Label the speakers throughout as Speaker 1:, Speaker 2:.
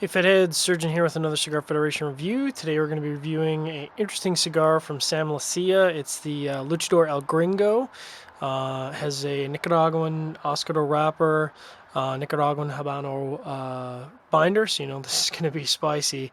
Speaker 1: Fatheads, Surgeon here with another Cigar Federation review. Today we're going to be reviewing an interesting cigar from Sam Leccia. It's the Luchador El Gringo. Has a Nicaraguan Oscuro wrapper, Nicaraguan Habano binder, so you know this is going to be spicy.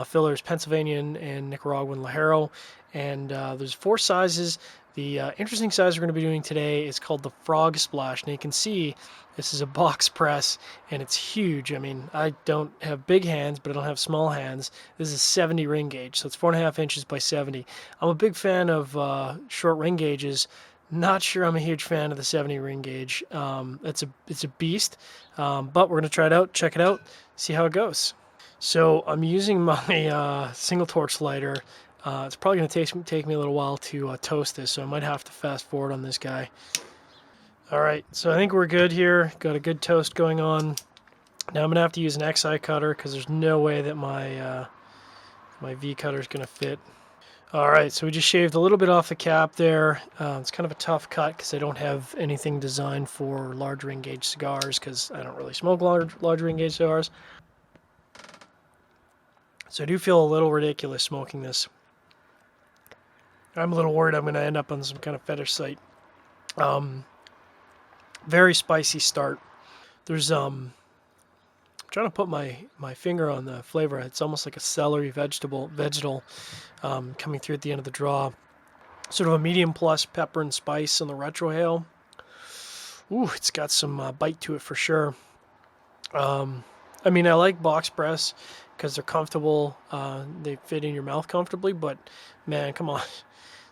Speaker 1: Fillers Pennsylvanian and Nicaraguan Ligero, and there's 4 sizes. The interesting size we're going to be doing today is called the Frog Splash. Now you can see this is a box press and it's huge. I mean, I don't have big hands, but I don't have small hands. This is 70 ring gauge, so it's 4.5 inches by 70. I'm a big fan of short ring gauges. Not sure I'm a huge fan of the 70 ring gauge. It's a beast, but we're going to try it out, check it out, see how it goes. So I'm using my single torch lighter. It's probably going to take me a little while to toast this, so I might have to fast forward on this guy. Alright, so I think we're good here. Got a good toast going on. Now I'm going to have to use an XI cutter because there's no way that my V cutter is going to fit. Alright, so we just shaved a little bit off the cap there. It's kind of a tough cut because I don't have anything designed for large ring gauge cigars because I don't really smoke large ring gauge cigars. So I do feel a little ridiculous smoking this. I'm a little worried I'm going to end up on some kind of fetish site. Very spicy start. There's I'm trying to put my finger on the flavor. It's almost like a celery vegetal coming through at the end of the draw. Sort of a medium plus pepper and spice on the retrohale. Ooh, it's got some bite to it for sure. I mean, I like box press because they're comfortable. They fit in your mouth comfortably, but man, come on.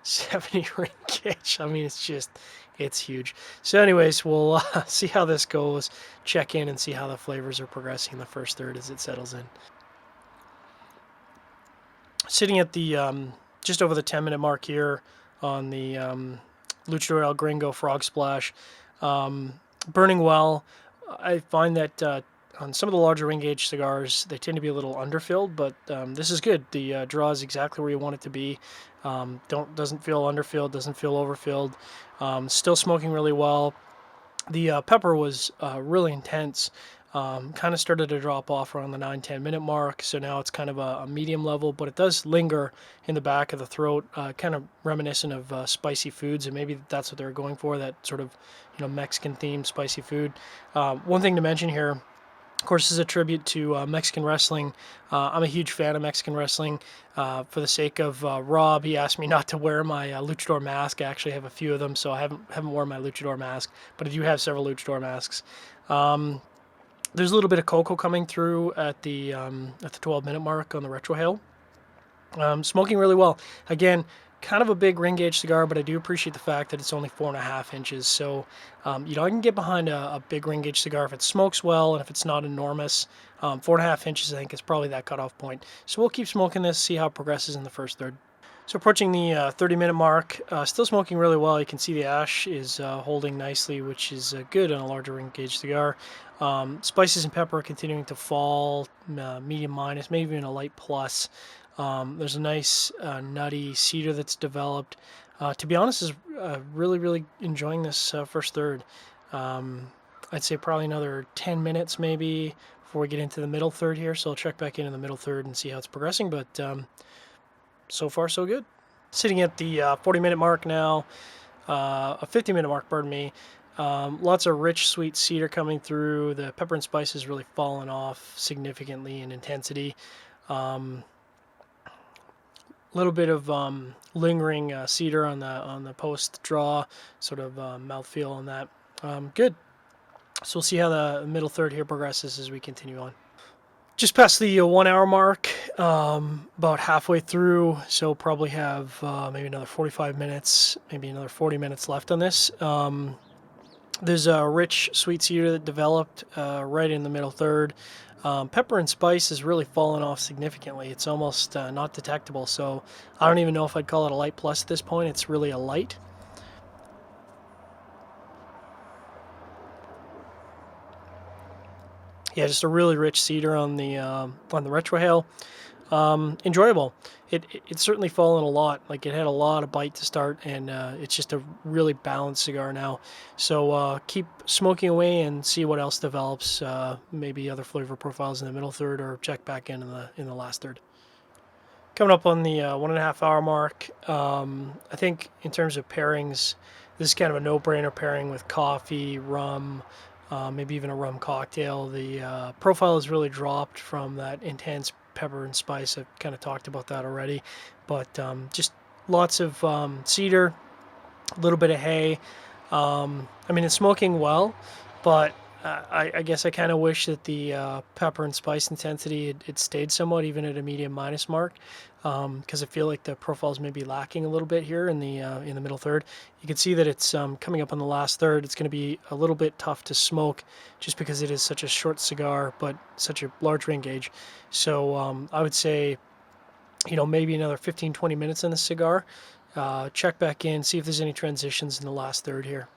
Speaker 1: 70 ring gauge. I mean, it's huge. So anyways, we'll see how this goes, check in and see how the flavors are progressing in the first third as it settles in. Sitting at the just over the 10-minute mark here on the Luchador El Gringo Frog Splash. Burning well. I find that on some of the larger ring gauge cigars, they tend to be a little underfilled, but this is good. The draw is exactly where you want it to be. Doesn't feel underfilled, doesn't feel overfilled. Still smoking really well. The pepper was really intense. Kind of started to drop off around the 9-10 minute mark, so now it's kind of a medium level, but it does linger in the back of the throat, kind of reminiscent of spicy foods, and maybe that's what they're going for, that sort of Mexican themed spicy food. One thing to mention here, of course, this is a tribute to Mexican wrestling. I'm a huge fan of Mexican wrestling. For the sake of Rob, he asked me not to wear my luchador mask. I actually have a few of them, so I haven't worn my luchador mask, but I do have several luchador masks. There's a little bit of cocoa coming through at the 12-minute mark on the retrohale. Smoking really well. Again, kind of a big ring gauge cigar, but I do appreciate the fact that it's only 4.5 inches. So, I can get behind a big ring gauge cigar if it smokes well and if it's not enormous. 4.5 inches, I think, is probably that cutoff point. So we'll keep smoking this, see how it progresses in the first third. So approaching the 30-minute mark, still smoking really well. You can see the ash is holding nicely, which is good on a larger ring gauge cigar. Spices and pepper are continuing to fall, medium minus, maybe even a light plus. There's a nice nutty cedar that's developed. To be honest, is really enjoying this first third. I'd say probably another 10 minutes maybe before we get into the middle third here. So I'll check back in the middle third and see how it's progressing. But so far, so good. Sitting at the 40-minute mark now, a 50-minute mark, pardon me. Lots of rich, sweet cedar coming through. The pepper and spice has really fallen off significantly in intensity. Little bit of lingering cedar on the post draw, sort of mouthfeel on that. Good. So we'll see how the middle third here progresses as we continue on. Just past the 1 hour mark, about halfway through, so probably have maybe another 45 minutes, maybe another 40 minutes left on this. There's a rich sweet cedar that developed right in the middle third. Pepper and spice has really fallen off significantly. It's almost not detectable, so I don't even know if I'd call it a light plus at this point. It's really a light. Yeah, just a really rich cedar on the retrohale. enjoyable. It's certainly fallen a lot. Like, it had a lot of bite to start, and it's just a really balanced cigar now. So keep smoking away and see what else develops. Maybe other flavor profiles in the middle third, or check back in the last third. Coming up on the 1.5 hour mark, I think in terms of pairings, this is kind of a no-brainer pairing with coffee, rum, maybe even a rum cocktail. The profile has really dropped from that intense pepper and spice. I've kind of talked about that already, but just lots of cedar, a little bit of hay. I mean, it's smoking well, but I guess I kind of wish that the pepper and spice intensity it stayed somewhat even at a medium minus mark, because I feel like the profile's maybe lacking a little bit here in the middle third. You can see that it's coming up on the last third. It's going to be a little bit tough to smoke just because it is such a short cigar, but such a large ring gauge. So I would say, maybe another 15-20 minutes in the cigar. Check back in, see if there's any transitions in the last third here.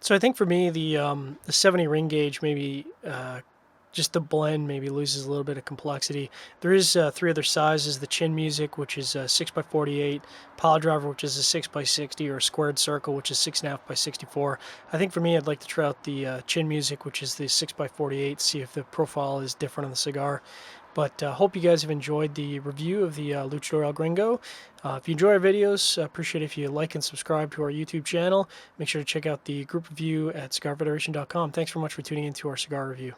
Speaker 1: So I think for me, the 70 ring gauge, maybe just the blend maybe loses a little bit of complexity. There is 3 other sizes: the chin music, which is 6x48, pile driver, which is a 6x60, or squared circle, which is 6.5x64. I think for me, I'd like to try out the chin music, which is the 6x48, see if the profile is different on the cigar. But hope you guys have enjoyed the review of the Luchador El Gringo. If you enjoy our videos, appreciate it if you like and subscribe to our YouTube channel. Make sure to check out the group review at CigarFederation.com. Thanks very much for tuning into our cigar review.